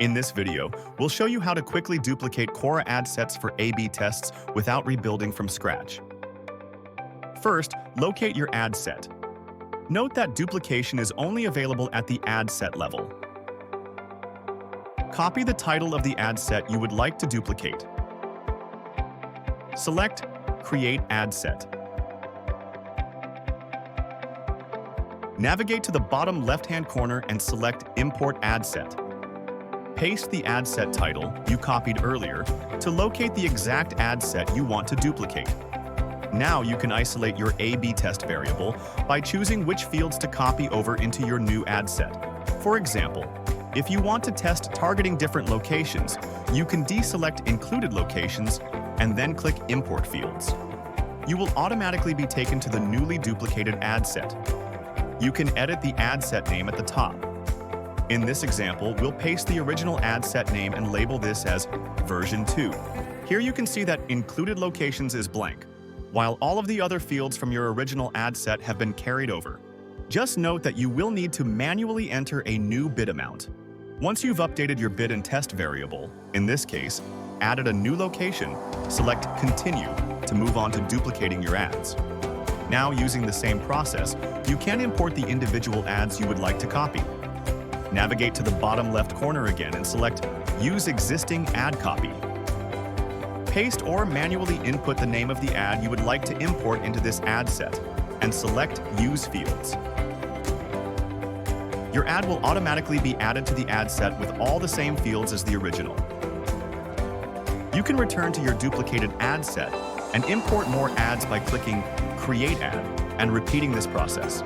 In this video, we'll show you how to quickly duplicate Quora ad sets for A/B tests without rebuilding from scratch. First, locate your ad set. Note that duplication is only available at the ad set level. Copy the title of the ad set you would like to duplicate. Select Create Ad Set. Navigate to the bottom left-hand corner and select Import Ad Set. Paste the ad set title you copied earlier to locate the exact ad set you want to duplicate. Now you can isolate your A/B test variable by choosing which fields to copy over into your new ad set. For example, if you want to test targeting different locations, you can deselect included locations and then click Import Fields. You will automatically be taken to the newly duplicated ad set. You can edit the ad set name at the top. In this example, we'll paste the original ad set name and label this as version 2. Here you can see that included locations is blank, while all of the other fields from your original ad set have been carried over. Just note that you will need to manually enter a new bid amount. Once you've updated your bid and test variable, in this case, added a new location, select Continue to move on to duplicating your ads. Now, using the same process, you can import the individual ads you would like to copy. Navigate to the bottom left corner again and select Use Existing Ad Copy. Paste or manually input the name of the ad you would like to import into this ad set and select Use Fields. Your ad will automatically be added to the ad set with all the same fields as the original. You can return to your duplicated ad set and import more ads by clicking Create Ad and repeating this process.